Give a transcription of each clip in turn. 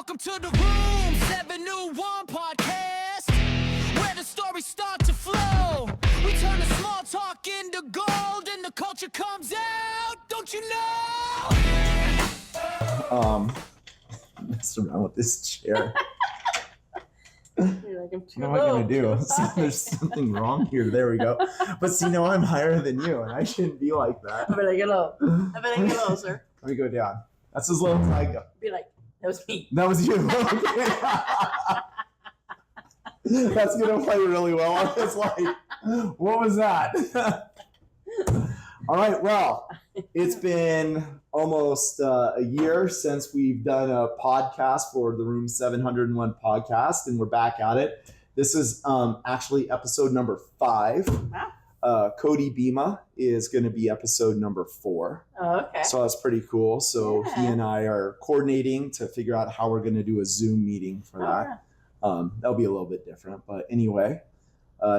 Welcome to the Room701 podcast, where the stories start to flow. We turn the small talk into gold, and the culture comes out. Don't you know? Mess around with this chair. You're like, I'm too What am I gonna do? high. There's something wrong here. There we go. But see, now I'm higher than you, and I shouldn't be like that. I better get low. I better get low, sir. Let me go down. That's as low as I go. Be like, that was me. That was you. That's gonna play really well on this light. What was that? All right. Well, it's been almost a year since we've done a podcast for the Room 701 podcast, and we're back at it. This is actually episode number 5. Wow. Cody Bima is going to be episode number 4. Oh, okay. So that's pretty cool. So Yeah. he and I are coordinating to figure out how we're going to do a Zoom meeting for that. That'll be a little bit different. But anyway,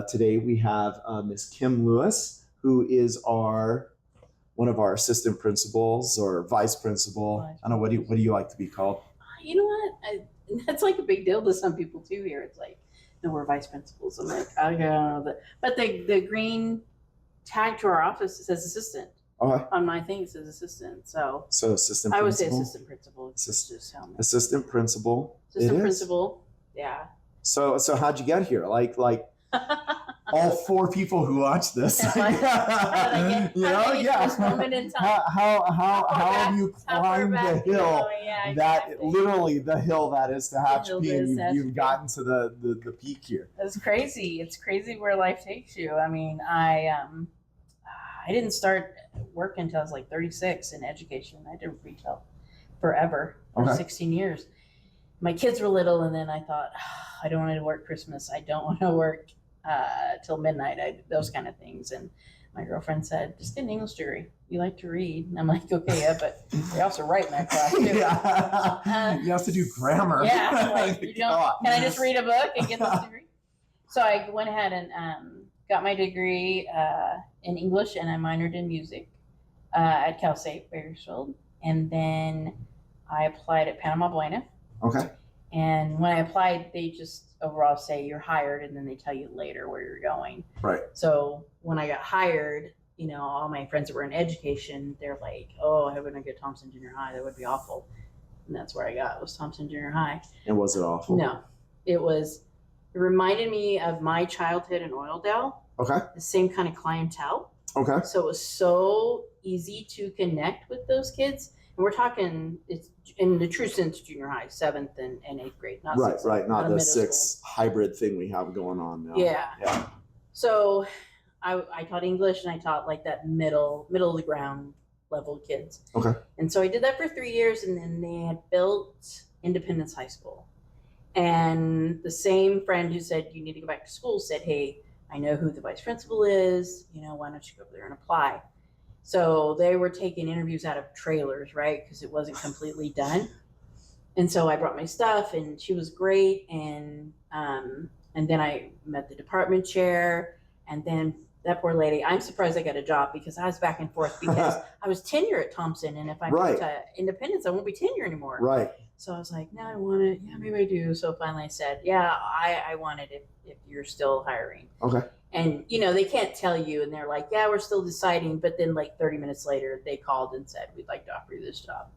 today we have Miss Kim Lewis, who is one of our assistant principals or vice principal. I don't know, what do you like to be called? You know what? That's like a big deal to some people too here. It's like, no, we're vice principals. I'm like, I don't know that. But the green tag to our office says assistant. Okay. On my thing it says assistant. So assistant principal. I would say assistant principal. Assistant principal. Assistant principal. Yeah. So how'd you get here? Like all 4 people who watch this. How have you climbed the hill? Literally the hill that is to Hatchpee, and you've gotten to the peak here. It's crazy. It's crazy where life takes you. I mean, I didn't start work until I was like 36 in education. I did retail forever for 16 years. My kids were little, and then I thought, I don't want to work Christmas. I don't want to work till midnight. Those kind of things. And my girlfriend said, just get an English degree. You like to read. And I'm like, okay, yeah, but we also write in that class too. Yeah. You have to do grammar. Yeah. Like, can I just read a book and get this degree? So I went ahead and got my degree in English, and I minored in music at Cal State Bakersfield. And then I applied at Panama Buena. Okay. And when I applied, they just overall say you're hired, and then they tell you later where you're going. Right. So when I got hired, all my friends that were in education, they're like, oh, I wouldn't get Thompson Junior High. That would be awful. And that's where I got, was Thompson Junior High. And was it awful? No. It reminded me of my childhood in Oildale. Okay. The same kind of clientele. Okay. So it was so easy to connect with those kids. And we're talking, it's in the true sense junior high, 7th and 8th grade, not 6th. Right, not the 6th school hybrid thing we have going on now. Yeah. So I taught English, and I taught like that middle of the ground level kids. Okay. And so I did that for 3 years, and then they had built Independence High School. And the same friend who said, you need to go back to school, said, hey, I know who the vice principal is, why don't you go over there and apply? So they were taking interviews out of trailers, right? Because it wasn't completely done. And so I brought my stuff, and she was great. And then I met the department chair, and then that poor lady, I'm surprised I got a job because I was back and forth because I was tenure at Thompson, and if I move to Independence, I won't be tenure anymore. Right. So I was like, no, I want it. Yeah, maybe I do. So finally I said, yeah, I want it if you're still hiring. Okay. And, they can't tell you, and they're like, yeah, we're still deciding. But then like 30 minutes later, they called and said, we'd like to offer you this job.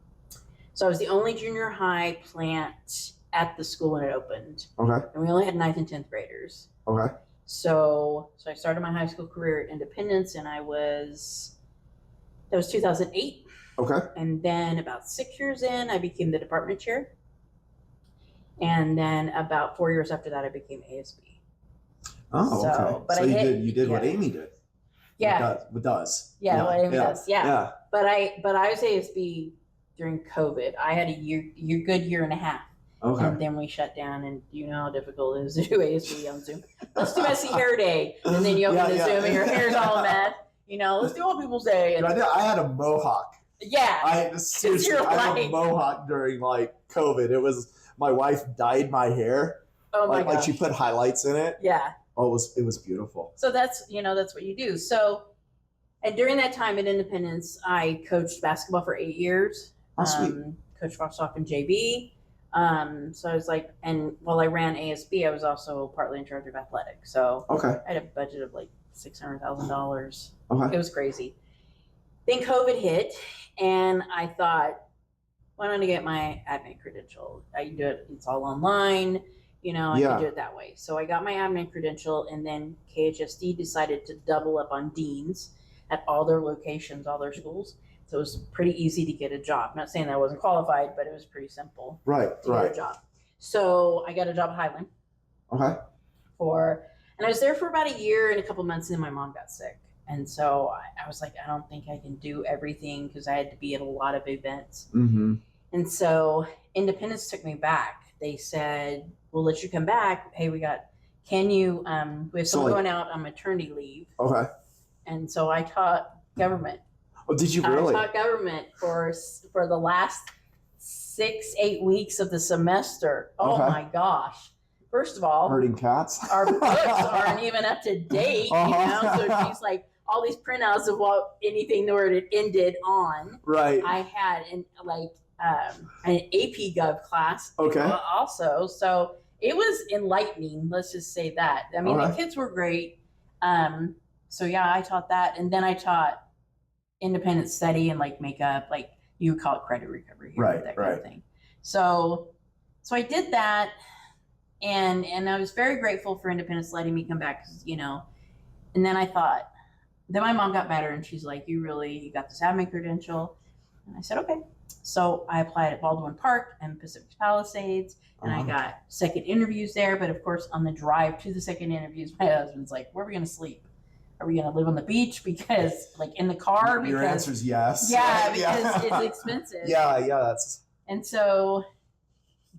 So I was the only junior high plant at the school when it opened. Okay. And we only had 9th and 10th graders. Okay. So I started my high school career at Independence, and that was 2008. Okay. And then about 6 years in, I became the department chair. And then about 4 years after that, I became ASB. Oh, okay. But you did what Amy did. Yeah. What does. Yeah, what Amy does. Yeah. But I was ASB during COVID. I had a good year and a half. Okay. And then we shut down, and you know how difficult it is to do ASB on Zoom. Let's do messy hair day. And then you open the Zoom and your hair's all mad. Let's do old people's day. And I had a mohawk. Yeah. I had a mohawk during COVID. It was, my wife dyed my hair. Oh my gosh. Like she put highlights in it. Yeah. Oh, it was beautiful. So that's what you do. So, and during that time at Independence, I coached basketball for 8 years. Oh, sweet. Coached Foxhawk and JV. So I was like, and while I ran ASB, I was also partly in charge of athletics. So Okay. I had a budget of like $600,000. Okay. It was crazy. Then COVID hit, and I thought, why don't I get my admin credential? I can do it, it's all online, I Yeah. could do it that way. So I got my admin credential, and then KHSD decided to double up on deans at all their locations, all their schools. So it was pretty easy to get a job. I'm not saying that I wasn't qualified, but it was pretty simple Right. to get a job. So I got a job at Highland Okay. and I was there for about a year and a couple months, and then my mom got sick. And so I was like, I don't think I can do everything because I had to be at a lot of events. Mm-hmm. And so Independence took me back. They said, we'll let you come back. Hey, we have someone going out on maternity leave. Okay. And so I taught government. Oh, did you really? I taught government for the last 6-8 weeks of the semester. Oh Okay. my gosh. First of all, Herding cats. our books aren't even up to date, So she's like all these printouts of anything where it ended on. Right. I had an AP Gov class. Okay. Also, so it was enlightening. Let's just say that. I mean, Okay. the kids were great. So yeah, I taught that, and then I taught independent study and like makeup, like you would call it credit recovery here, Right, that kind of thing. So I did that, and I was very grateful for Independence letting me come back, and then I thought, then my mom got better, and she's like, you got this admin credential, and I said, okay. So I applied at Baldwin Park and Pacific Palisades, and I got second interviews there. But of course, on the drive to the second interviews, my husband's like, where are we going to sleep? Are we going to live on the beach? Because like in the car? Your answer is yes. Yeah, because it's expensive. Yeah, that's. And so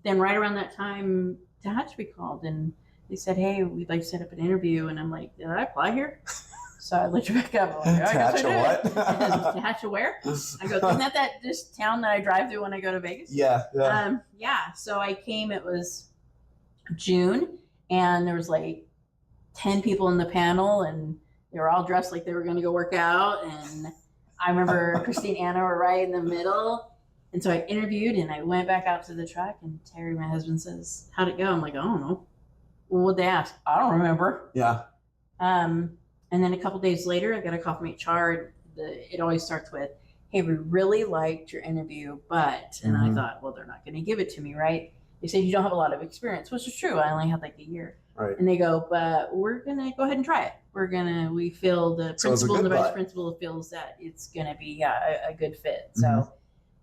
then right around that time, Tehachapi called, and they said, hey, we'd like to set up an interview. And I'm like, did I apply here? So I looked back up. I'm like, I guess I did. what? Tehachapi where? I go, isn't that just town that I drive through when I go to Vegas? Yeah. So I came, it was June, and there was like 10 people in the panel, and they were all dressed like they were going to go work out. And I remember Christine and Anna were right in the middle. And so I interviewed, and I went back out to the truck, and Terry, my husband, says, how'd it go? I'm like, I don't know. Well, what'd they ask? I don't remember. Yeah. And then a couple days later, I got a call from HR. It always starts with, hey, we really liked your interview, but, and I thought, well, they're not going to give it to me, right? They said, you don't have a lot of experience, which is true. I only had like a year. Right. And they go, but we're going to go ahead and try it. We feel the principal and the vice principal feels that it's going to be a good fit. So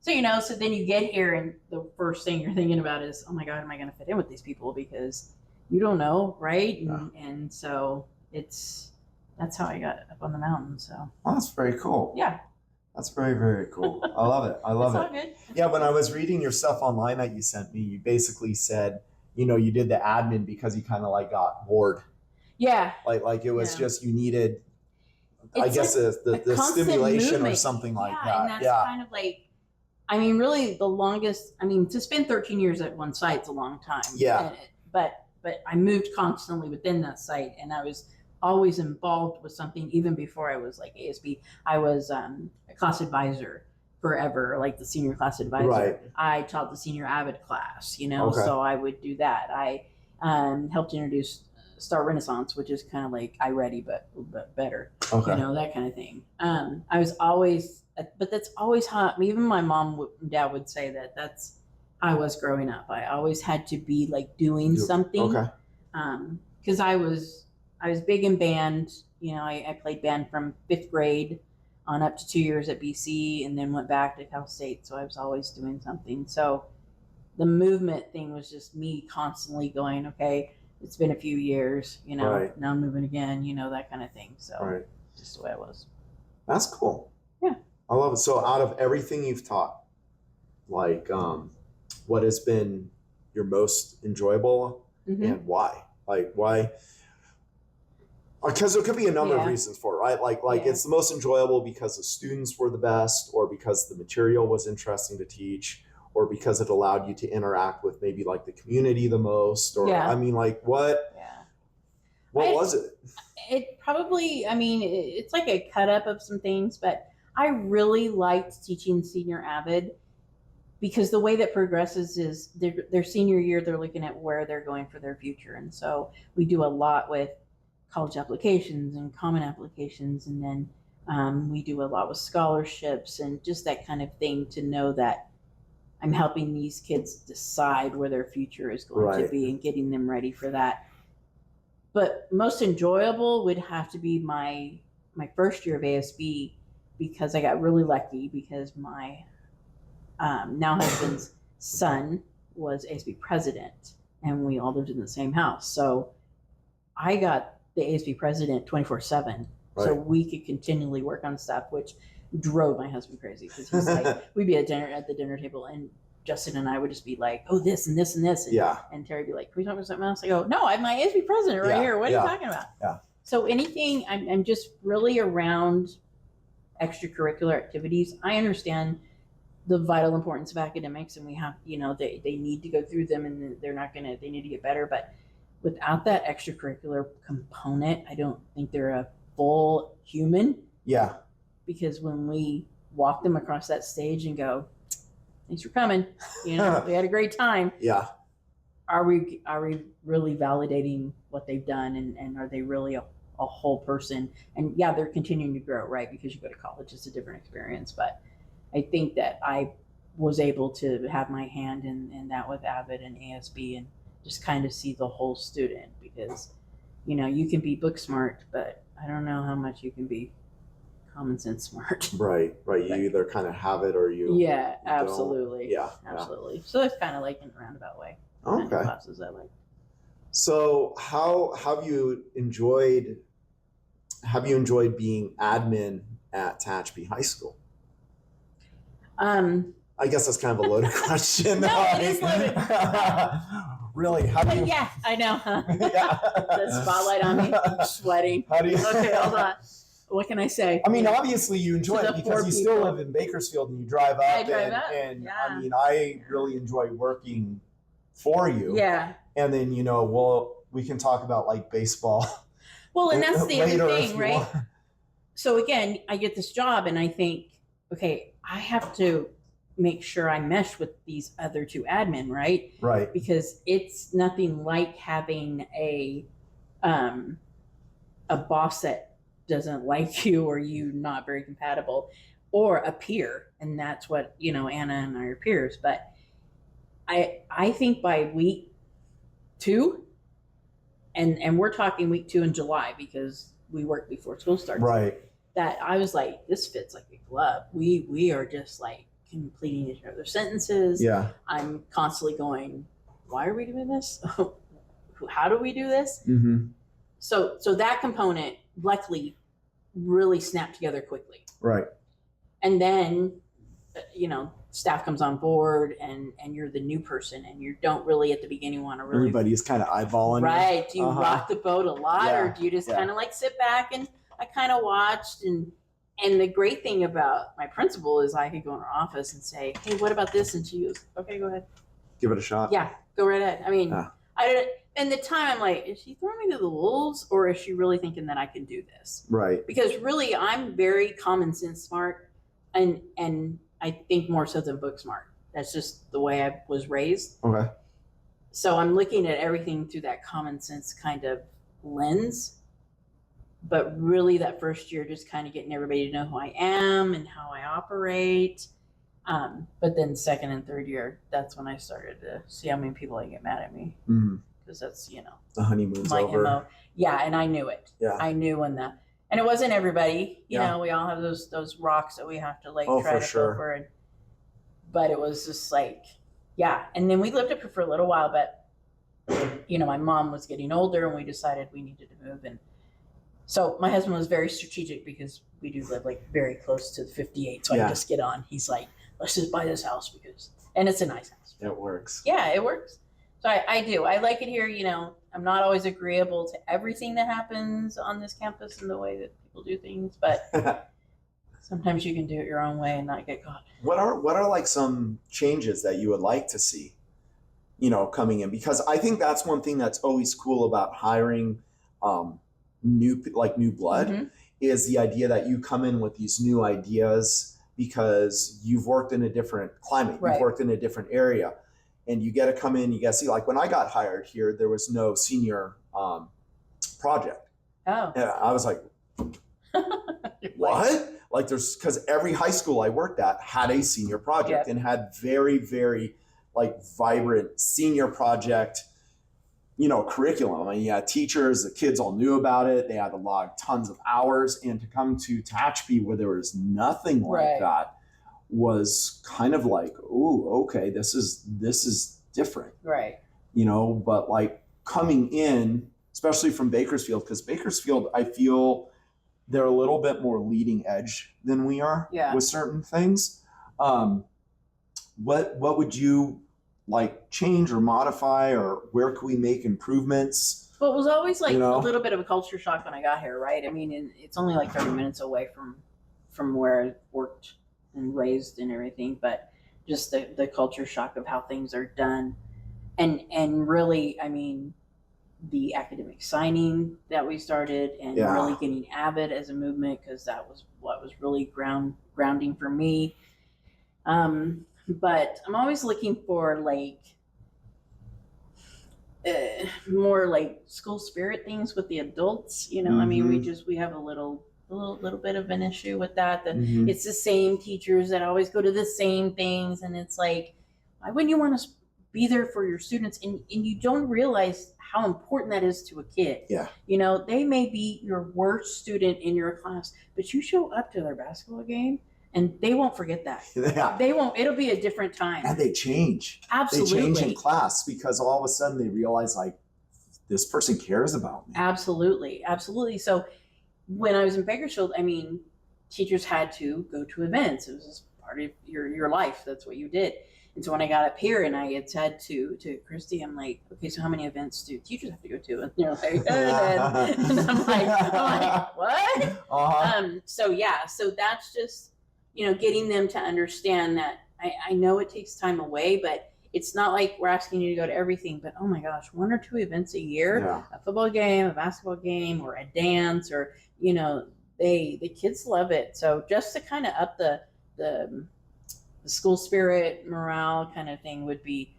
then you get here, and the first thing you're thinking about is, oh my God, am I going to fit in with these people? Because you don't know, right? And so that's how I got up on the mountain. So that's very cool. Yeah. That's very, very cool. I love it. I love it's it. All good. Yeah, when I was reading your stuff online that you sent me, you basically said, you did the admin because you kind of like got bored. Yeah. Like it was just you needed, it's I guess, like the stimulation movement. or something like yeah, that. And that's kind of like, I mean, really the longest, to spend 13 years at one site's a long time. Yeah. But I moved constantly within that site, and I was always involved with something. Even before I was like ASB, I was a class advisor forever, like the senior class advisor. Right. I taught the senior Avid class, Okay. so I would do that. I helped introduce Star Renaissance, which is kind of like iReady, but better, Okay. that kind of thing. I was always, but that's always how, even my mom and dad would say that that's how I was growing up. I always had to be like doing something. Okay. Because I was big in band. I played band from 5th grade on up to 2 years at BC, and then went back to Cal State. So I was always doing something. So the movement thing was just me constantly going, okay, it's been a few years, Right. now I'm moving again, that kind of thing. So Right. just the way it was. That's cool. Yeah. I love it. So out of everything you've taught, like what has been your most enjoyable and why? Like why? Because there could be a number of reasons for it, right? Like it's the most enjoyable because the students were the best, or because the material was interesting to teach, or because it allowed you to interact with maybe like the community the most, or like what? Yeah. What was it? It probably, it's like a cut up of some things, but I really liked teaching senior Avid because the way that progresses is their senior year, they're looking at where they're going for their future. And so we do a lot with college applications and common applications. And then we do a lot with scholarships and just that kind of thing to know that I'm helping these kids decide where their future is going to be and getting them ready for that. But most enjoyable would have to be my first year of ASB, because I got really lucky because my now husband's son was ASB president, and we all lived in the same house. So I got the ASB president 24/7, so we could continually work on stuff, which drove my husband crazy because he's like, we'd be at the dinner table, and Justin and I would just be like, oh, this and this and this, and, and Terry would be like, can we talk about something else? I go, no, I'm my ASB president right here. What are you talking about? Yeah. So anything, I'm just really around extracurricular activities. I understand the vital importance of academics, and we have, they need to go through them, and they need to get better. But without that extracurricular component, I don't think they're a full human. Yeah. Because when we walk them across that stage and go, thanks for coming, we had a great time. Yeah. Are we really validating what they've done, and are they really a whole person? And yeah, they're continuing to grow, right? Because you go to college, it's a different experience. But I think that I was able to have my hand in that with Avid and ASB, and just kind of see the whole student, because, you can be book smart, but I don't know how much you can be common sense smart. Right. You either kind of have it or you. Yeah, you absolutely. Yeah. Absolutely. So that's kind of like in a roundabout way. Okay. Classes I like. So how have you enjoyed being admin at Tehachapi High School? I guess that's kind of a loaded question. No, it is loaded. Really? How do you? Yeah, I know. Huh? Yeah. The spotlight on me. I'm sweating. How do you? Okay, hold on. What can I say? I mean, obviously you enjoy it because you still live in Bakersfield and you drive up. And yeah. I mean, I really enjoy working for you. Yeah. And then, we can talk about like baseball. Well, and that's the other thing, right? Want. So again, I get this job and I think, okay, I have to make sure I mesh with these other two admin, right? Right. Because it's nothing like having a boss that doesn't like you, or you not very compatible, or a peer. And that's what, Anna and I are peers. But I think by week 2, and we're talking week 2 in July because we work before school starts. Right. That I was like, this fits like a glove. We are just like completing each other's sentences. Yeah. I'm constantly going, why are we doing this? How do we do this? Mm-hmm. So that component, luckily, really snapped together quickly. Right. And then, staff comes on board, and you're the new person, and you don't really at the beginning want to really. Everybody's kind of eyeballing. Right. Do you rock the boat a lot, or do you just kind of like sit back? And I kind of watched, and the great thing about my principal is I could go in her office and say, hey, what about this? And she goes, okay, go ahead. Give it a shot. Yeah, go right ahead. I mean, and the time I'm like, is she throwing me to the wolves, or is she really thinking that I can do this? Right. Because really, I'm very common sense smart, and I think more so than book smart. That's just the way I was raised. Okay. So I'm looking at everything through that common sense kind of lens. But really, that first year, just kind of getting everybody to know who I am and how I operate. But then second and third year, that's when I started to see how many people I get mad at me. Because that's, the honeymoon's my over. MO. Yeah, and I knew it. Yeah. I knew when and it wasn't everybody. You know, we all have those rocks that we have to like try to sure. over. But it was just like, yeah. And then we lived up here for a little while, but my mom was getting older, and we decided we needed to move. And so my husband was very strategic, because we do live like very close to 58. So I just get on. He's like, let's just buy this house and it's a nice house. It works. Yeah, it works. So I do. I like it here. I'm not always agreeable to everything that happens on this campus and the way that people do things, but sometimes you can do it your own way and not get caught. What are like some changes that you would like to see, coming in? Because I think that's one thing that's always cool about hiring new blood, is the idea that you come in with these new ideas, because you've worked in a different climate, Right. you've worked in a different area, and you get to come in, you get to see, like when I got hired here, there was no senior project. Oh. And I was like, what? Like there's, because every high school I worked at had a senior project and had very, very like vibrant senior project, curriculum. I mean, yeah, teachers, the kids all knew about it. They had to log tons of hours, and to come to Tehachapi where there was nothing like that was kind of like, oh, okay, this is different. Right. But like coming in, especially from Bakersfield, because Bakersfield, I feel they're a little bit more leading edge than we are with certain things. What would you like change or modify, or where could we make improvements? Well, it was always like a little bit of a culture shock when I got here, right? I mean, it's only like 30 minutes away from where I worked and raised and everything, but just the culture shock of how things are done. And really, I mean, the academic signing that we started, and really getting Avid as a movement, because that was what was really grounding for me. But I'm always looking for like more like school spirit things with the adults. I mean, we have a little bit of an issue with that. It's the same teachers that always go to the same things, and it's like, why wouldn't you want to be there for your students? And you don't realize how important that is to a kid. Yeah. They may be your worst student in your class, but you show up to their basketball game and they won't forget that. Yeah. They won't. It'll be a different time. And they change. Absolutely. They change in class because all of a sudden they realize like, this person cares about me. Absolutely. Absolutely. So when I was in Bakersfield, I mean, teachers had to go to events. It was just part of your life. That's what you did. And so when I got up here and I had said to Christy, I'm like, okay, so how many events do teachers have to go to? And they're like, and I'm like, what? So that's just, getting them to understand that I know it takes time away, but it's not like we're asking you to go to everything, but oh my gosh, 1 or 2 events a year, a football game, a basketball game, or a dance, or, the kids love it. So just to kind of up the school spirit, morale kind of thing would be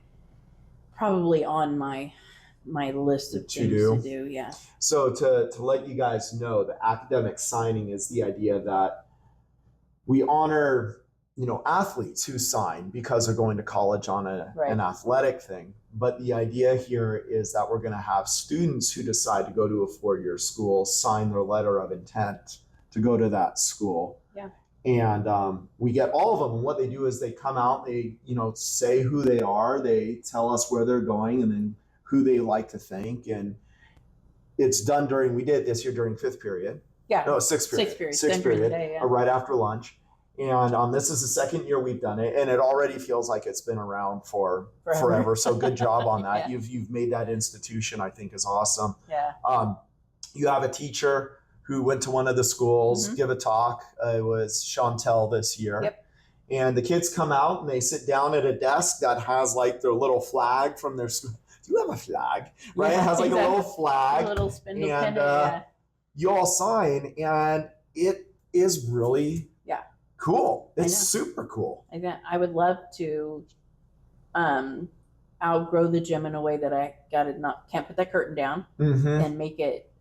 probably on my list of things to do. Yeah. So to let you guys know, the academic signing is the idea that we honor, athletes who sign because they're going to college on an athletic thing. But the idea here is that we're going to have students who decide to go to a 4-year school sign their letter of intent to go to that school. Yeah. And we get all of them. And what they do is they come out, they, say who they are, they tell us where they're going, and then who they like to thank. And it's done we did it this year during 5th period. Yeah. No, 6th period. 6th period, right after lunch. And this is the 2nd year we've done it, and it already feels like it's been around for forever. So good job on that. You've made that institution, I think, is awesome. Yeah. You have a teacher who went to one of the schools, give a talk. It was Chantel this year. Yep. And the kids come out and they sit down at a desk that has like their little flag from their school. Do you have a flag? Right? It has like a little flag. A little spindle pendant, you all sign, and it is really cool. It's super cool. I would love to outgrow the gym in a way that I can't put that curtain down and make it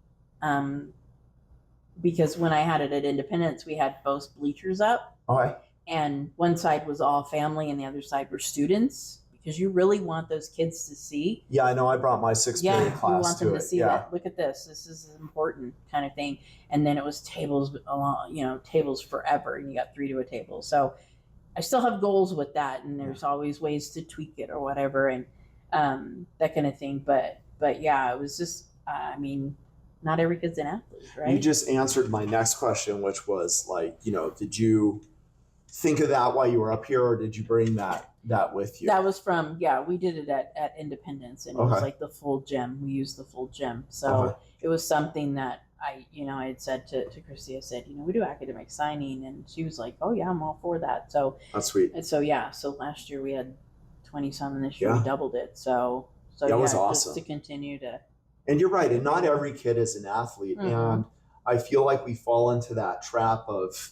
because when I had it at Independence, we had both bleachers up. Okay. And one side was all family and the other side were students, because you really want those kids to see. Yeah, I know. I brought my 6th period class you want them to see Yeah. that. Look at this. This is important kind of thing. And then it was tables along, tables forever, and you got 3 to a table. So I still have goals with that, and there's always ways to tweak it or whatever, and that kind of thing. But yeah, it was just, not every kid's an athlete, right? You just answered my next question, which was like, did you think of that while you were up here, or did you bring that with you? That was from, we did it at Independence, and it was like the full gym. We used the full gym. So it was something that I had said to Christy, I said, we do academic signing, and she was like, oh yeah, I'm all for that. So that's sweet. And so, so last year we had 20 some, and this year we doubled it. So that was awesome. Just to continue to. And you're right. And not every kid is an athlete. And I feel like we fall into that trap of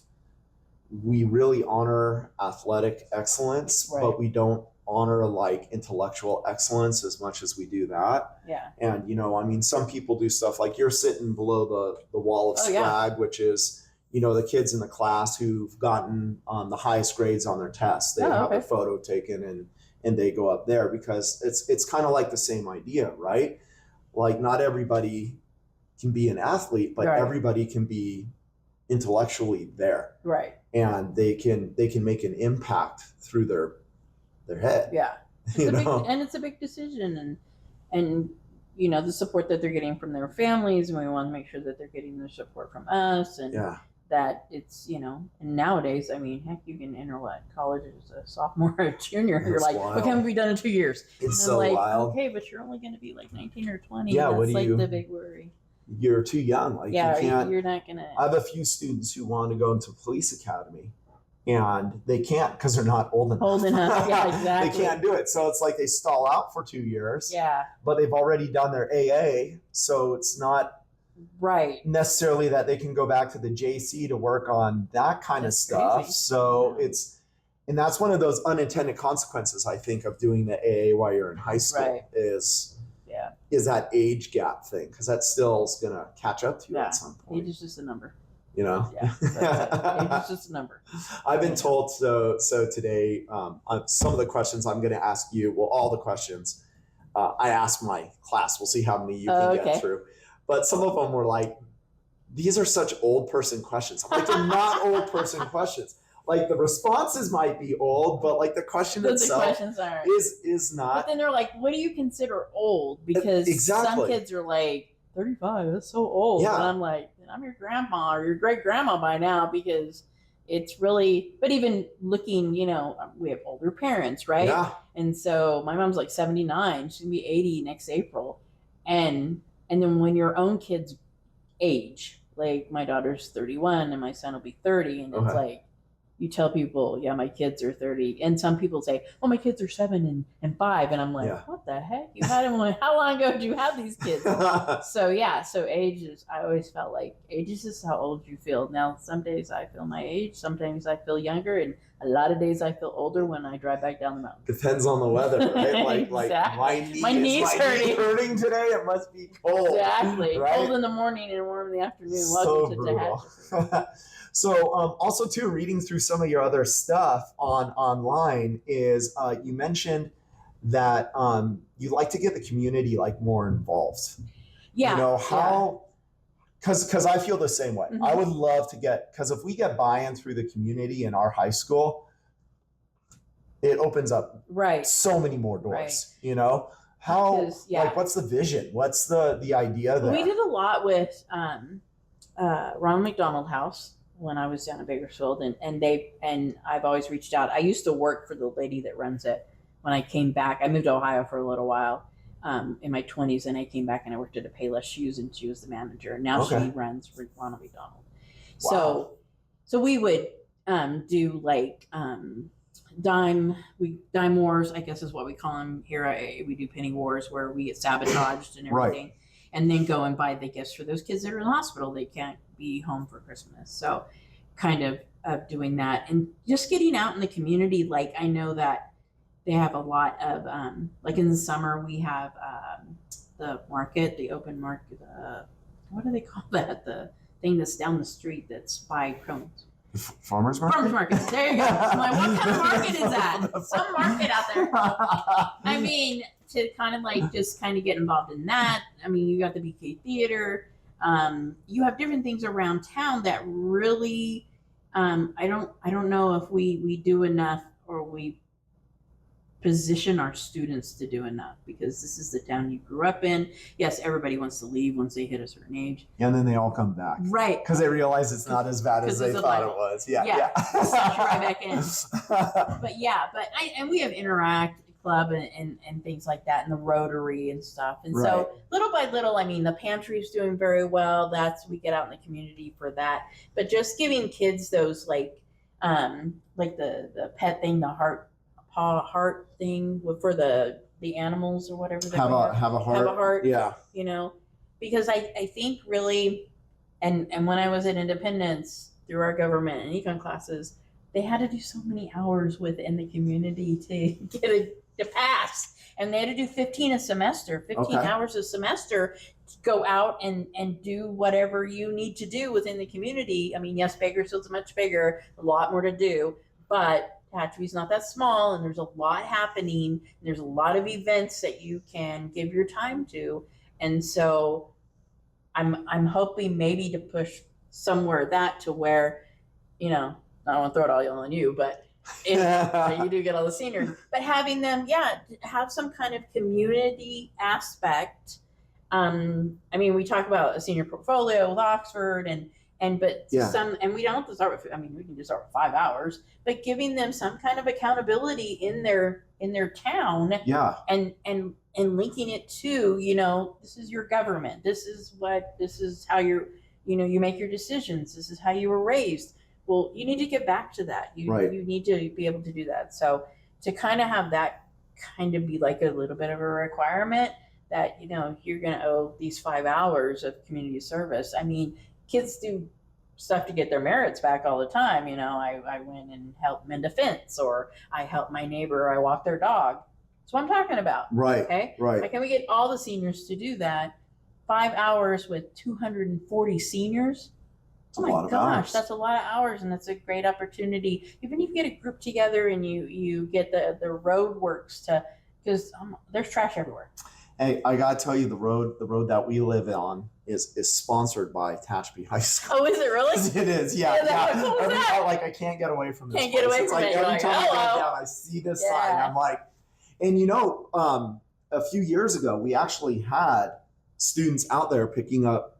we really honor athletic excellence, Right. but we don't honor like intellectual excellence as much as we do that. Yeah. And, you know, I mean, some people do stuff like you're sitting below the wall of Oh, yeah. swag, which is, you know, the kids in the class who've gotten the highest grades on their tests. They Oh, have okay. a photo taken and they go up there because it's kind of like the same idea, right? Like not everybody can be an athlete, but Right. everybody can be intellectually there. Right. And they can make an impact through their head. Yeah. You It's a big, know? and it's a big decision, and you know, the support that they're getting from their families, and we want to make sure that they're getting their support from us, and Yeah. that it's, you know, and nowadays, I mean, heck, you can enter what college as a sophomore or a junior. You're That's like, wild. what can be done in 2 years? It's And so like, wild. okay, but you're only going to be like 19 or 20. Yeah, That's what do like you- the big worry. You're too young. Like Yeah, you can't. you're not gonna. I have a few students who want to go into police academy, and they can't because they're not old enough. Old enough, yeah, exactly. They can't do it, so it's like they stall out for 2 years. Yeah, But they've already done their AA, so it's not right. necessarily that they can go back to the JC to work on that kind That's of stuff. crazy. So Yeah. and that's one of those unintended consequences, I think, of doing the AA while you're in high school Right. Yeah, is that age gap thing, because that still is going to catch up to you Yeah. at some point, age is just a number. you know? Yeah, that's it. Age is just a number. I've been told so today, some of the questions I'm going to ask you, well, all the questions I asked my class. We'll see how many you can Okay. get through. But some of them were like, these are such old person questions. I'm like, they're not old person questions. Like the responses might be old, but like the question The itself questions are. is But not. then they're like, what do you consider old? Because some Exactly. kids are like, 35, that's so old. Yeah. And I'm like, I'm your grandma or your great grandma by now, because it's really, but even looking, you know, we have older parents, right? Yeah. And so my mom's like 79, she's gonna be 80 next April. And then when your own kids age, like my daughter's 31 and my son will be 30, and it's Okay. like, you tell people, yeah, my kids are 30. And some people say, oh, my kids are 7 and 5. And I'm like, Yeah. what the heck? You had them how long ago did you have these kids? So yeah, so age is, I always felt like age is just how old you feel. Now, some days I feel my age, sometimes I feel younger, and a lot of days I feel older when I drive back down the mountain. Depends on the weather, right? Like Exactly. my knee's hurting today. It must be cold. Exactly. Right? Cold in the morning and warm in the afternoon. So Welcome to brutal. Tehachapi. So also too, reading through some of your other stuff online is you mentioned that you like to get the community like more involved. Yeah. You know how, because I feel the same way. Mhm. I would love to get, because if we get buy-in through the community in our high school, it opens up Right. so many more doors. Right. You know how, Because, yeah. like, what's the vision? What's the idea there? We did a lot with Ronald McDonald House when I was down in Bakersfield, and I've always reached out. I used to work for the lady that runs it. When I came back, I moved to Ohio for a little while in my 20s, and I came back and I worked at a Payless Shoes, and she was the manager. Now Okay. she runs for Ronald McDonald. Wow. So we would do like dime wars, I guess is what we call them here. We do penny wars where we get sabotaged and Right. everything, and then go and buy the gifts for those kids that are in the hospital. They can't be home for Christmas. So kind of doing that and just getting out in the community. Like I know that they have a lot of like in the summer we have the market, the open market. What do they call that? The thing that's down the street that's by Crohn's. Farmers market. Farmers market. There you go. I'm like, what kind of market is that? Some market out there. I mean, to kind of like just kind of get involved in that. I mean, you got the BK Theater. You have different things around town that really, I don't know if we do enough or we position our students to do enough, because this is the town you grew up in. Yes, everybody wants to leave once they hit a certain age. And then they all come back. Right. Because they realize it's not as bad as 'Cause they it's a thought it life. was. Yeah. Yeah. Yeah. Suck you right back in. And we have Interact Club and things like that, and the Rotary and stuff. And Right. so little by little, I mean, the pantry's doing very well. We get out in the community for that. But just giving kids those like the pet thing, the heart thing for the animals or whatever. that have we a heart. Have a heart. Yeah. You know, because I think really, and when I was at Independence through our government and econ classes, they had to do so many hours within the community to get it to pass. And they had to do 15 a semester, 15 Okay. hours a semester to go out and do whatever you need to do within the community. I mean, yes, Bakersfield's much bigger, a lot more to do, but Tehachapi's not that small, and there's a lot happening. And there's a lot of events that you can give your time to. And so I'm hoping maybe to push somewhere that to where, I don't want to throw it all on you, but if you do get all the seniors, but having them, have some kind of community aspect. We talk about a senior portfolio with Oxford but we don't have to start with, we can just start with 5 hours, but giving them some kind of accountability in their town, and linking it to, this is your government. This is how you make your decisions. This is how you were raised. Well, you need to get back to that. You need to be able to do that. So to kind of have that kind of be like a little bit of a requirement that, you're going to owe these 5 hours of community service. Kids do stuff to get their merits back all the time. I went and helped mend a fence, or I helped my neighbor, or I walked their dog. That's what I'm talking about. Right. Okay. Right. How can we get all the seniors to do that? 5 hours with 240 seniors. Oh my gosh, that's a lot of hours, and that's a great opportunity. Even if you get a group together and you get the road works because there's trash everywhere. Hey, I gotta tell you, the road that we live on is sponsored by Tehachapi High School. Oh, is it really? It is, yeah. I can't get away from this. Can't get away it's from like it. Every time I hello. go down, I see this sign. I'm like, and a few years ago, we actually had students out there picking up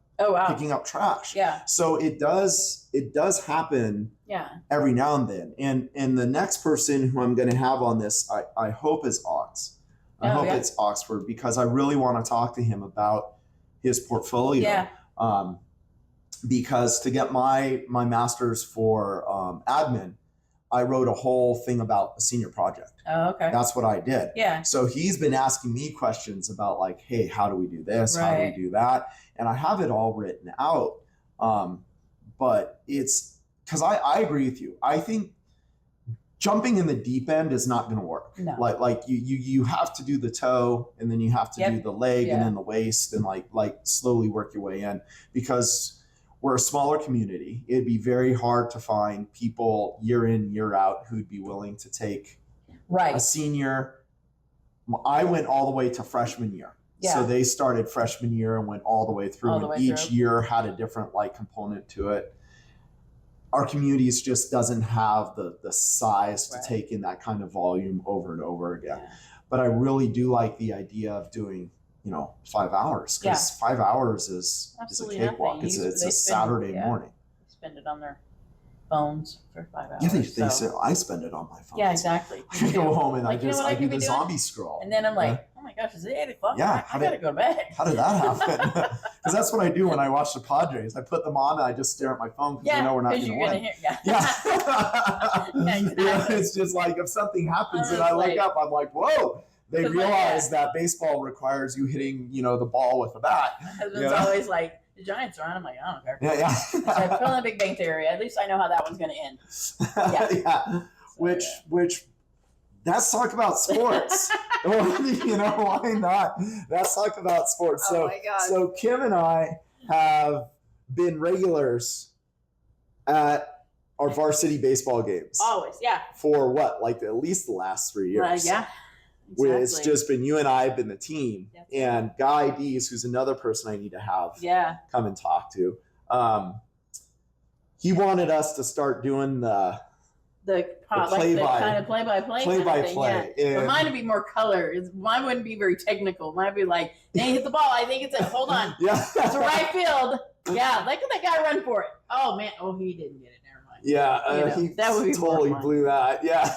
trash. Yeah. So it does happen. Yeah. Every now and then. And the next person who I'm going to have on this, I hope is Ox. I hope it's Oxford, because I really want to talk to him about his portfolio. Yeah. Because to get my master's for admin, I wrote a whole thing about a senior project. Oh, okay. That's what I did. Yeah. So he's been asking me questions about like, hey, how do we do this? How do we do that? And I have it all written out. But it's because I agree with you. I think jumping in the deep end is not going to work. No. Like you have to do the toe, and then you have to do the leg, and then the waist, and like slowly work your way in, because we're a smaller community. It'd be very hard to find people year in, year out who'd be willing to take a senior. I went all the way to freshman year. Yeah. So they started freshman year and went all the way through, and each year had a different component to it. Our communities just doesn't have the size to take in that kind of volume over and over again. Yeah. But I really do like the idea of doing, 5 hours, because 5 hours is a cakewalk. It's a Saturday morning. They spend it on their phones for 5 hours. Yeah, they say I spend it on my phone. Yeah, exactly. I go home and I do the zombie scroll. And then I'm like, oh my gosh, is it 8 o'clock? Yeah, I gotta go to bed. How did that happen? Because that's what I do when I watch the Padres. I put them on and I just stare at my phone because I know we're not going to win. Exactly. It's just like if something happens and I look up, I'm like, whoa. They realize that baseball requires you hitting, the ball with a bat. My husband's always like, the Giants are on. I'm like, I don't care. Yeah. So I put on the Big Bang Theory. At least I know how that one's going to end. Yeah. Which let's talk about sports. Why not? Let's talk about sports. So Kim and I have been regulars at our varsity baseball games. Always, yeah. For what? At least the last 3 years. Yeah. Exactly. It's just been you and I have been the team. And Guy Dees, who's another person I need to have come and talk to. He wanted us to start doing the play-by-play. Yeah. But mine would be more color. Mine wouldn't be very technical. Mine would be like, they hit the ball. I think it's hold on. It's a right field. Yeah, let that guy run for it. Oh man, he didn't get it. Never mind. Yeah, he that would be totally blew that. Yeah,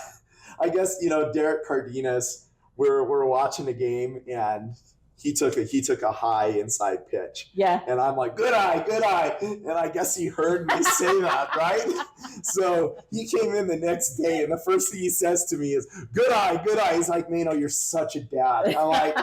I guess Derek Cardenas. We're watching a game and he took a high inside pitch. Yeah. And I'm like, good eye. And I guess he heard me say that, right? So he came in the next day and the first thing he says to me is, good eye. He's like, Mano, you're such a dad. I'm like,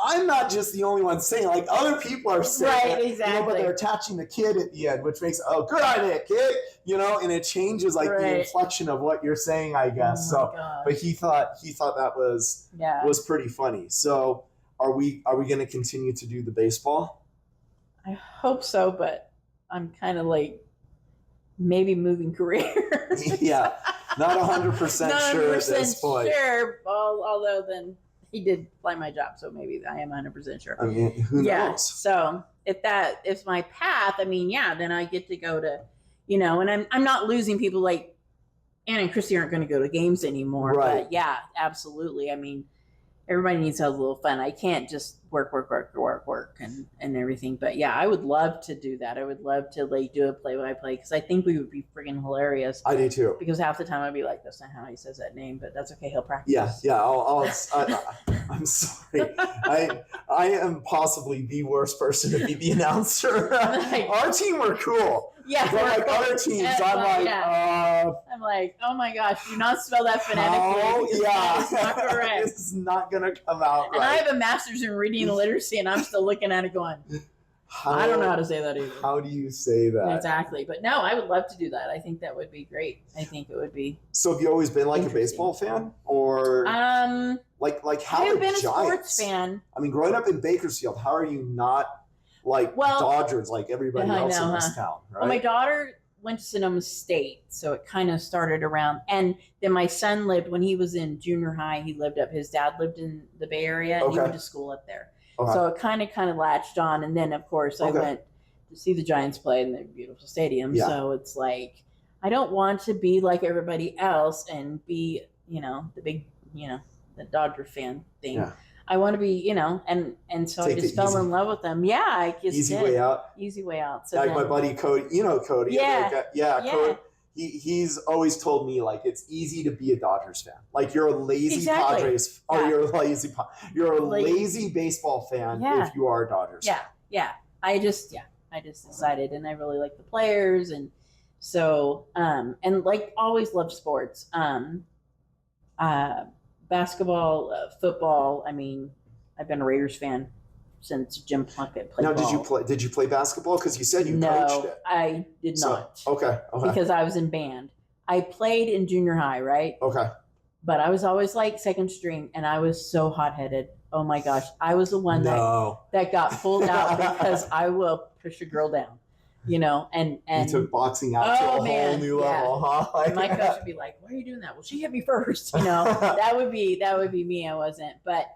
I'm not just the only one saying, like other people are saying Right, it, exactly. but they're attaching the kid at the end, which makes, oh, good idea, kid, and it changes like the inflection of what you're saying, I guess. So, but he thought that was pretty funny. So are we going to continue to do the baseball? I hope so, but I'm kind of like maybe moving careers. Yeah, not 100% sure at this point. Sure, although then he did fly my job, so maybe I am 100% sure. I mean, who knows? So if my path, I mean, then I get to go to, and I'm not losing people like Anna and Christy aren't going to go to games anymore. Right. But yeah, absolutely. I mean, everybody needs to have a little fun. I can't just work and everything. But yeah, I would love to do that. I would love to like do a play-by-play because I think we would be friggin' hilarious. I do too. Because half the time I'd be like, that's not how he says that name, but that's okay. He'll practice. Yeah. I'm sorry. I am possibly the worst person to be the announcer. Our team were cool. Yeah, but like other teams, I'm like, oh my gosh, do not spell that phonetically. It's not correct. It's not gonna come out right. And I have a master's in reading and literacy, and I'm still looking at it going, I don't know how to say that either. How do you say that? Exactly. But no, I would love to do that. I think that would be great. I think it would be. So have you always been like a baseball fan, or like how I've been Giants? A sports fan. I mean, growing up in Bakersfield, how are you not like Dodgers like everybody else in this town? Right? Well, my daughter went to Sonoma State, so it kind of started around. And then my son lived when he was in junior high. He lived up. His dad lived in the Bay Area, and he went to school up there. Okay. So it kind of latched on, and then of course I went to see the Giants play in their beautiful stadium. Yeah. So it's like I don't want to be like everybody else and be the big the Dodger fan thing. Yeah. I want to be and so I just fell in love with them. Yeah, I just easy way out. So like my buddy Cody, Cody. Yeah. Cody, he's always told me like it's easy to be a Dodgers fan. Like you're a lazy Padres or you're a lazy baseball fan if you are a Dodgers fan. Yeah. I just decided, and I really like the players, and so and like always loved sports. Basketball, football. I mean, I've been a Raiders fan since Jim Plunkett played. Now, ball. Did you play basketball? Because you said you coached it. No, I did not. Okay. Because I was in band. I played in junior high, right? Okay. But I was always like second string, and I was so hot-headed. Oh my gosh, I was the one that got pulled out because I will push a girl down. And you took boxing out to a whole new level, huh? Like, my coach would be like, "Why are you doing that?" Well, she hit me first. That would be me. I wasn't, but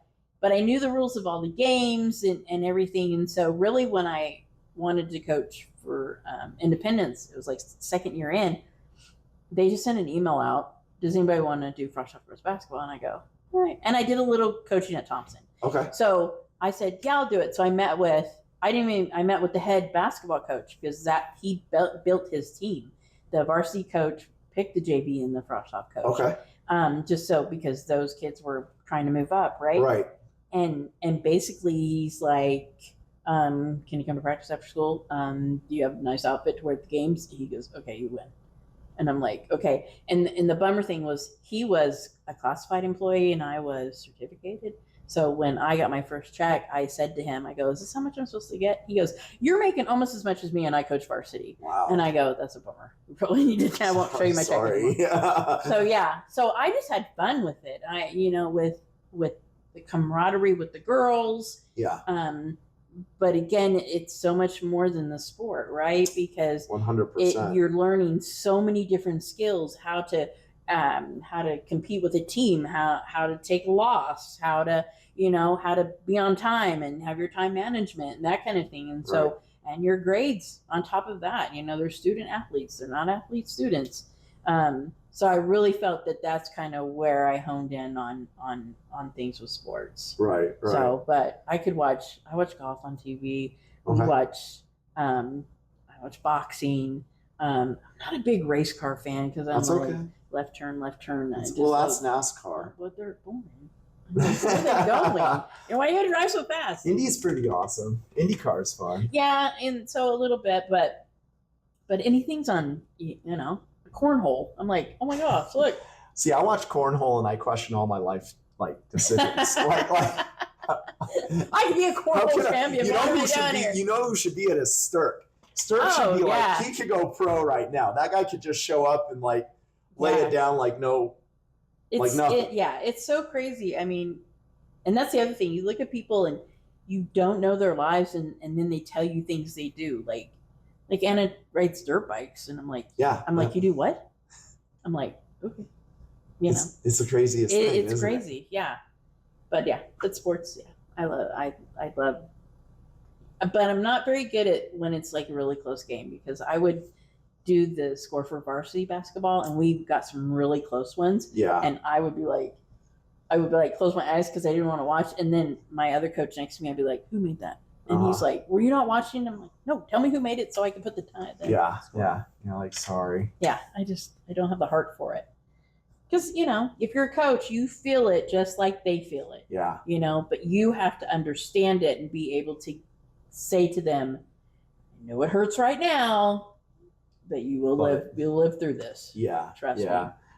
I knew the rules of all the games and everything. And so, really, when I wanted to coach for Independence, it was like second year in. They just sent an email out. Does anybody want to do Frost Girls basketball? And I go, all right. And I did a little coaching at Thompson. Okay. So I said, yeah, I'll do it. So I met with the head basketball coach because he built his team. The varsity coach picked the JV and the Frost coach. Okay. Just so because those kids were trying to move up, right? Right. And basically he's like, can you come to practice after school? Do you have a nice outfit to wear at the games? He goes, okay, you win. And I'm like, okay. And the bummer thing was he was a classified employee and I was certificated. So when I got my first check, I said to him, I go, is this how much I'm supposed to get? He goes, you're making almost as much as me and I coach varsity. Wow. And I go, that's a bummer. You probably need to, I won't show you my check anymore. So I just had fun with it. With the camaraderie with the girls. Yeah. But again, it's so much more than the sport, right? Because 100%. You're learning so many different skills, how to compete with a team, how to take a loss, how to be on time and have your time management and that kind of thing. And so, and your grades on top of that, they're student athletes, they're not athlete students. So I really felt that that's kind of where I honed in on things with sports. Right. So, but I watch golf on TV. I watch boxing. I'm not a big race car fan because I'm left turn. That's NASCAR. But they're boring. Where are they going? And why do you have to drive so fast? Indy's pretty awesome. IndyCar is fun. Yeah, and so a little bit, but anything's on, cornhole. I'm like, oh my gosh, look. See, I watch cornhole and I question all my life decisions. I could be a cornhole champion. What am I doing here? You know who should be it is Sturk. Sturk should be like, he could go pro right now. That guy could just show up and like lay it down like no, like nothing. It's so crazy. I mean, and that's the other thing. You look at people and you don't know their lives, and then they tell you things they do. Like Anna rides dirt bikes, and I'm like, you do what? I'm like, okay. It's the craziest thing. It's crazy, yeah. But yeah, but sports, yeah. I love, but I'm not very good at when it's like a really close game, because I would do the score for varsity basketball, and we've got some really close ones. Yeah. And I would be like, close my eyes because I didn't want to watch. And then my other coach next to me, I'd be like, who made that? And he's like, were you not watching? I'm like, no, tell me who made it so I can put the time. Yeah. You're like, sorry. Yeah, I don't have the heart for it. Because, if you're a coach, you feel it just like they feel it. Yeah. But you have to understand it and be able to say to them, I know it hurts right now, but you'll live through this. Yeah. Trust me.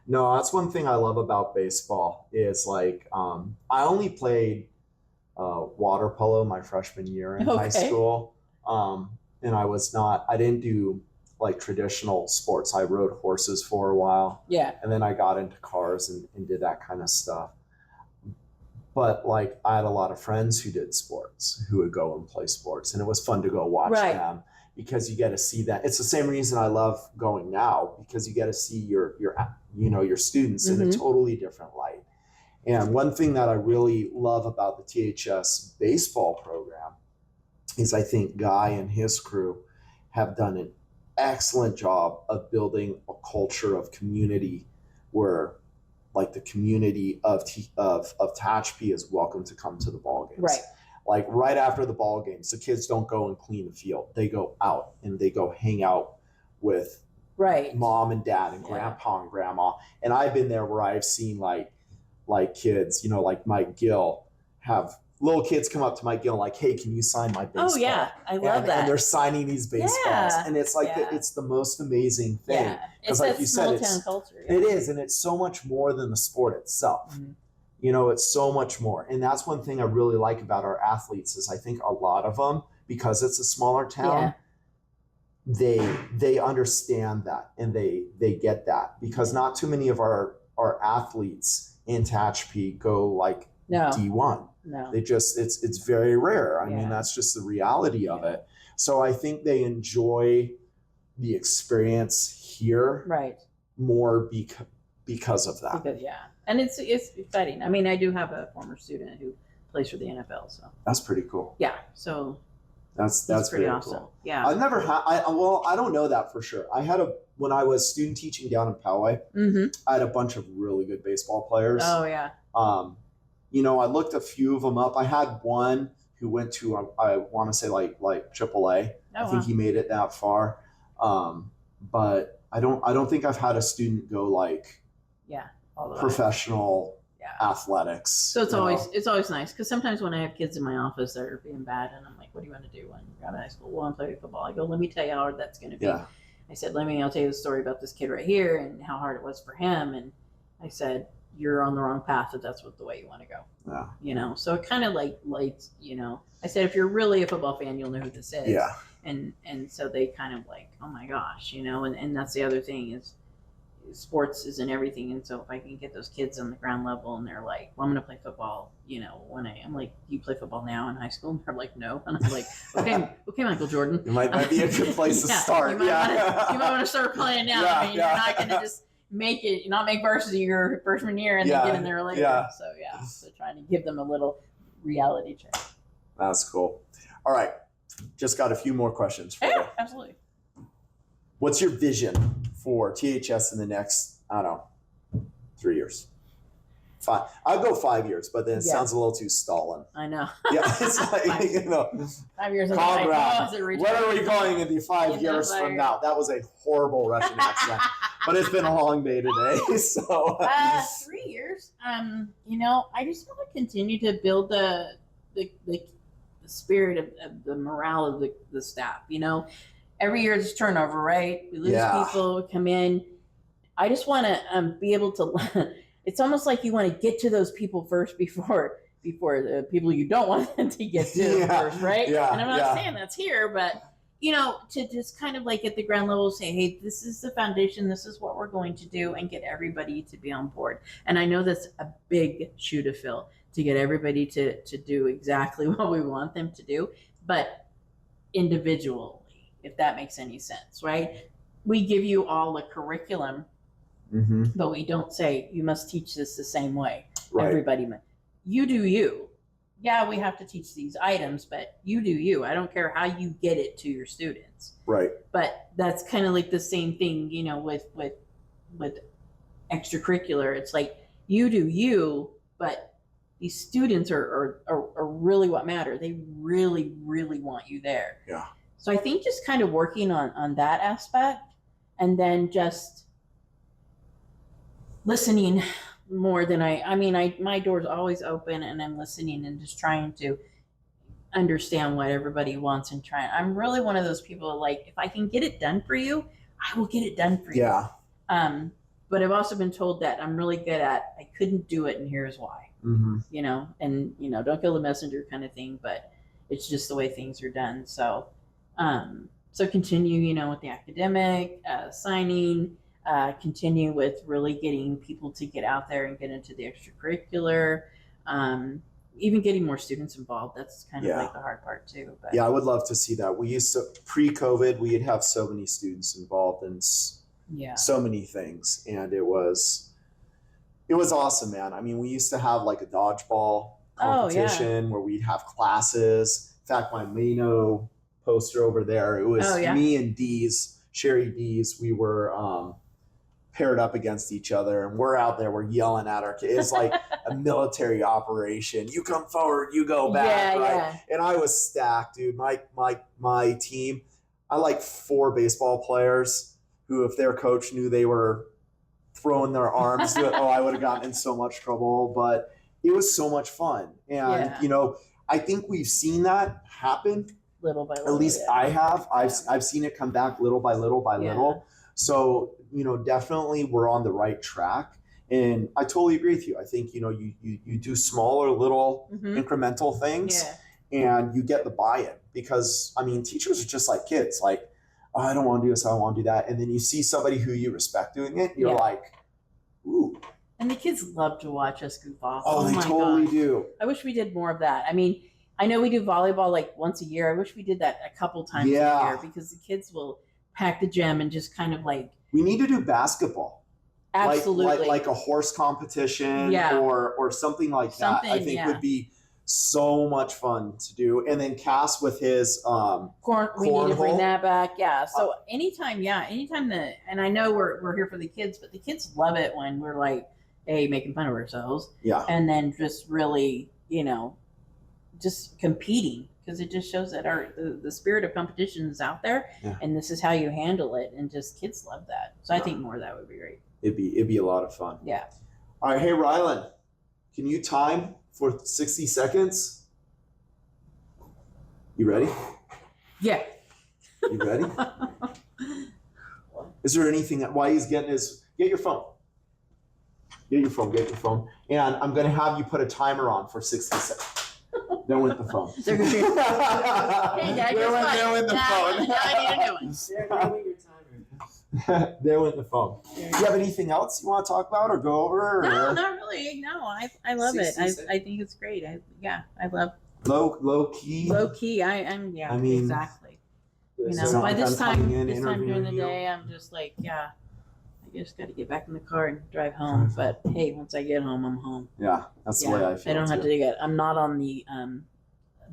No, that's one thing I love about baseball is like, I only played water polo my freshman year in high school. And I didn't do like traditional sports. I rode horses for a while. Yeah. And then I got into cars and did that kind of stuff. But like I had a lot of friends who did sports, who would go and play sports, and it was fun to go watch them because you get to see that. It's the same reason I love going now, because you get to see your students in a totally different light. And one thing that I really love about the THS baseball program is I think Guy and his crew have done an excellent job of building a culture of community where like the community of Tehachapi is welcome to come to the ball games. Right. Like right after the ball games, the kids don't go and clean the field. They go out and they go hang out with mom and dad and grandpa and grandma. And I've been there where I've seen like kids, like Mike Gill, have little kids come up to Mike Gill like, hey, can you sign my baseball? Oh yeah, I love that. And they're signing these baseballs, and it's like it's the most amazing thing. Yeah, it's like you said, small town culture. It is, and it's so much more than the sport itself. Mm-hmm. It's so much more, and that's one thing I really like about our athletes is I think a lot of them, because it's a smaller town, they understand that and they get that, because not too many of our athletes in Tehachapi go like D1. No. It's very rare. I mean, that's just the reality of it. So I think they enjoy the experience here more because of that. And it's exciting. I mean, I do have a former student who plays for the NFL, so that's pretty cool. Yeah, so that's pretty awesome. Cool. Yeah, I've never had. I don't know that for sure. I had when I was student teaching down in Poway. I had a bunch of really good baseball players. Oh yeah. I looked a few of them up. I had one who went to, I want to say like AAA. I think he made it that far. But I don't think I've had a student go like all the professional athletics. So it's always nice, because sometimes when I have kids in my office that are being bad, and I'm like, what do you want to do when you're out of high school? Well, I'm playing football. I go, let me tell you how hard that's going to be. Yeah. I said, I'll tell you the story about this kid right here and how hard it was for him. And I said, you're on the wrong path if that's the way you want to go. Yeah. So it kind of like, I said, if you're really a football fan, you'll know who this is. Yeah. And so they kind of like, oh my gosh, and that's the other thing is sports isn't everything. And so if I can get those kids on the ground level and they're like, well, I'm going to play football, when I'm like, do you play football now in high school? And they're like, no. And I'm like, okay, Michael Jordan. It might be a good place to start. You might want to start playing now. You're not going to just not make varsity your freshman year and then get in there later. Yeah. So trying to give them a little reality check. That's cool. All right. Just got a few more questions for you. Absolutely. What's your vision for THS in the next, 3 years? 5. I'll go 5 years, but then it sounds a little too Stalin. I know. Yeah, it's like, 5 years. Conrad, where are we going in the 5 years from now? That was a horrible Russian accent, but it's been a long day today. So 3 years. I just want to continue to build the spirit of the morale of the staff. Every year there's turnover, right? We lose people, come in. I just want to be able to. It's almost like you want to get to those people first before before the people you don't want them to get to Yeah, first, right? yeah, And I'm not yeah. saying that's here, but you know, to just kind of like at the ground level say, hey, this is the foundation, this is what we're going to do, and get everybody to be on board. And I know that's a big shoe to fill, to get everybody to do exactly what we want them to do, but individually, if that makes any sense, right? We give you all a curriculum, Mm-hmm. but we don't say you must teach this the same way. Right. Everybody, you do you. Yeah, we have to teach these items, but you do you. I don't care how you get it to your students. Right. But that's kind of like the same thing, you know, with extracurricular. It's like you do you, but these students are really what matter. They really, really want you there. Yeah. So I think just kind of working on that aspect, and then just listening more than my door's always open, and I'm listening and just trying to understand what everybody wants and trying. I'm really one of those people, like, if I can get it done for you, I will get it done for you. Yeah. But I've also been told that I'm really good at, I couldn't do it and here's why. Mm-hmm. You know, and you know, don't kill the messenger kind of thing, but it's just the way things are done. So so continue, you know, with the academic signing, continue with really getting people to get out there and get into the extracurricular, even getting more students involved. That's kind of like the hard part too. But yeah, I would love to see that. We used to, pre-COVID, we'd have so many students involved in so many things, and it was awesome, man. I mean, we used to have like a dodgeball competition where we'd have classes. In fact, my Mano poster over there, it was me and Sherry Dees. We were paired up against each other, and we're out there, we're yelling at our kids. It's like a military operation. You come forward, you go back, right? Yeah. And I was stacked, dude. My team, I like 4 baseball players who, if their coach knew they were throwing their arms to it, I would have gotten in so much trouble. But it was so much fun. And, you know, I think we've seen that happen. Little by little. At least I have. I've seen it come back little by little by little. So, you know, definitely we're on the right track. And I totally agree with you. I think, you know, you do smaller little incremental things and you get the buy-in, because, I mean, teachers are just like kids. Like, oh, I don't want to do this, I don't want to do that. And then you see somebody who you respect doing it, you're like, ooh. And the kids love to watch us goof off. Oh, they totally do. I wish we did more of that. I mean, I know we do volleyball like once a year. I wish we did that a couple times a year, because the kids will pack the gym and just kind of like. We need to do basketball. Absolutely. Like a horse competition or something like that. I think would be so much fun to do. And then Cass with his we need to bring that back. Yeah. So anytime and I know we're here for the kids, but the kids love it when we're like, hey, making fun of ourselves. Yeah. And then just really, you know, just competing, because it just shows that the spirit of competition is out there, and this is how you handle it, and just kids love that. So I think more of that would be great. It'd be a lot of fun. Yeah. All right, hey Rylan, can you time for 60 seconds? You ready? Yeah. You ready? Is there anything while he's getting get your phone. Get your phone. And I'm gonna have you put a timer on for 60 seconds. Then with the phone. They're going to hey, Dad, there went the phone. There went the phone. Do you have anything else you want to talk about or go over? No, not really. No, I love it. I think it's great. I love low key. Low key. I mean, exactly. You know, by this time during the day, I'm just like, I just got to get back in the car and drive home. But hey, once I get home, I'm home. Yeah, that's the way I feel. I don't have to get. I'm not on the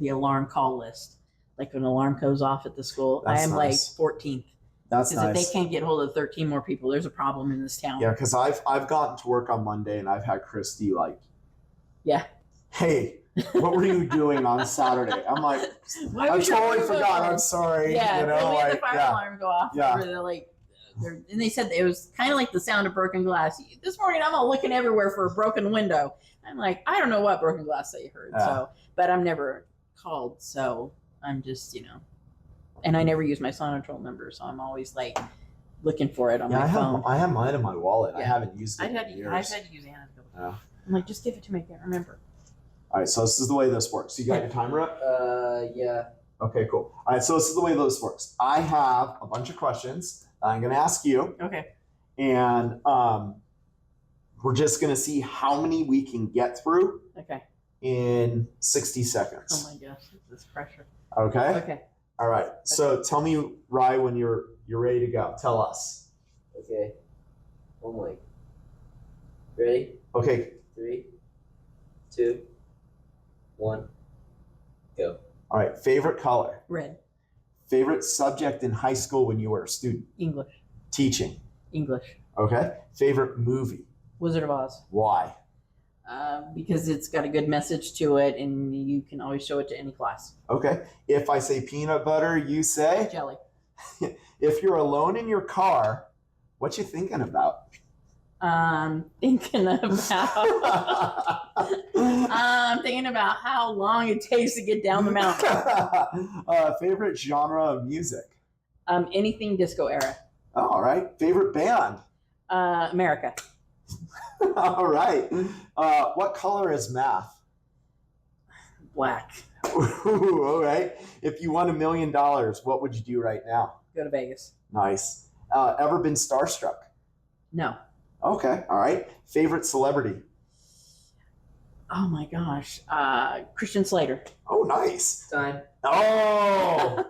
alarm call list. Like when an alarm goes off at the school, I am like 14th. That's nice. Because if they can't get hold of 13 more people, there's a problem in this town. Yeah, because I've gotten to work on Monday and I've had Christy like, hey, what were you doing on Saturday? I'm like, I totally forgot. I'm sorry. Yeah, you know, we had the fire alarm go off. Yeah. They're like, and they said it was kind of like the sound of broken glass. This morning, I'm all looking everywhere for a broken window. I'm like, I don't know what broken glass they heard. Yeah. So, but I'm never called. So I'm just, you know, and I never use my Sonatrol number. So I'm always like looking for it on my phone. I have mine in my wallet. Yeah. I haven't used it in years. I've had to use Anna. I'm like, just give it to me. I can't remember. All right, so this is the way this works. You got your timer up? Yeah. Okay, cool. All right, so this is the way this works. I have a bunch of questions I'm going to ask you, Okay. and we're just going to see how many we can get through Okay. in 60 seconds. Oh my gosh, this is pressure. Okay? Okay. All right. So tell me, Rye, when you're ready to go. Tell us. Okay. One way. Ready? Okay. 3, 2, 1, go. All right. Favorite color? Red. Favorite subject in high school when you were a student? English. Teaching. English. Okay. Favorite movie? Wizard of Oz. Why? Because it's got a good message to it, and you can always show it to any class. Okay. If I say peanut butter, you say? Jelly. If you're alone in your car, what you thinking about? Thinking about how long it takes to get down the mountain. Favorite genre of music? Anything disco era. Oh, all right. Favorite band? America. All right. What color is math? Black. Ooh, all right. If you won $1 million, what would you do right now? Go to Vegas. Nice. Ever been starstruck? No. Okay. All right. Favorite celebrity? Oh my gosh. Christian Slater. Oh, nice. Time. Oh.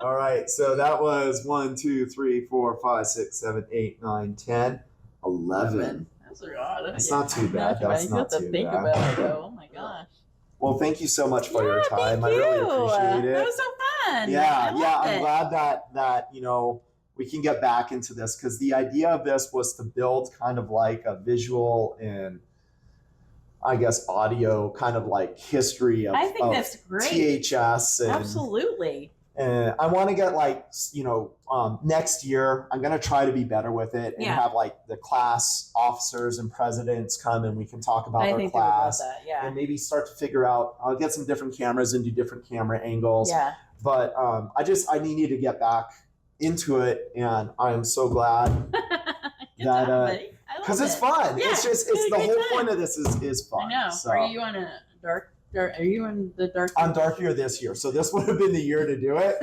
All right. So that was 1, 2, 3, 4, 5, 6, 7, 8, 9, 10, 11. That's not too bad. That's not too think bad. about it, though. Oh my gosh. Well, thank you so much for your time. Thank I really you. appreciate it. That was so fun. Yeah, I yeah. loved I'm it. glad that we can get back into this, because the idea of this was to build kind of like a visual and I guess audio kind of like history of, I think of that's great. THS. And, Absolutely. and I want to get like, next year, I'm going to try to be better with it and Yeah. have like the class officers and presidents come and we can talk about I our think they would love class. that. Yeah. And maybe start to figure out, I'll get some different cameras and do different camera angles. Yeah. But I needed to get back into it, and I am so glad Good that job, buddy. I because love it's it. fun. Yeah, It's just it's it's a the great whole time. point of this is fun. I know. So Are you on a dark? Are you in the dark? I'm dark year this year, so this would have been the year to do it.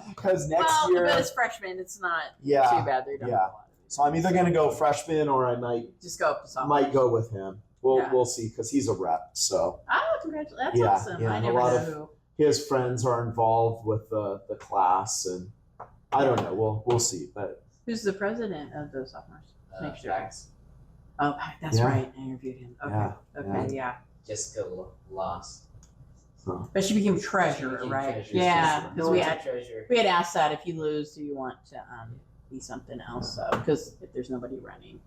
Because next well, year, but it's freshman. It's not Yeah, too bad. They're done yeah. with a lot of it. so I'm either gonna go freshman or I Just go up to sophomore. might go with him. Yeah. We'll see, because he's a rep. So Oh, congratulations! That's Yeah, awesome. yeah, I a never lot know of- who. his friends are involved with the class, and I don't know. We'll see, but Who's the president of the sophomores? Make sure. Facts. Oh, that's Yeah. right. I interviewed him. Okay. Yeah, Okay. Yeah. Jessica lost. so. But she became treasurer, became right? treasurer. Yeah. Because we No had treasure. asked that if you lose, do you want to be something else? So because if there's nobody running,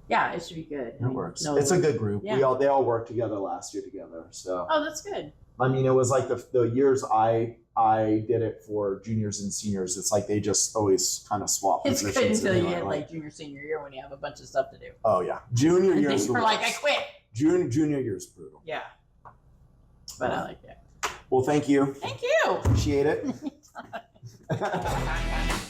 yeah, it should be good. It works. No, It's a good group. Yeah. They all worked together last year together. So Oh, that's good. I mean, it was like the years I did it for juniors and seniors. It's like they just always kind of swap It's positions. good until and you they're hit like junior, senior year when you have a bunch of stuff to do. oh yeah, junior And year's then the you're like, I worst. quit. Junior year's brutal. Yeah. But I like it. Well, thank you. Thank you. Appreciate it. Anytime.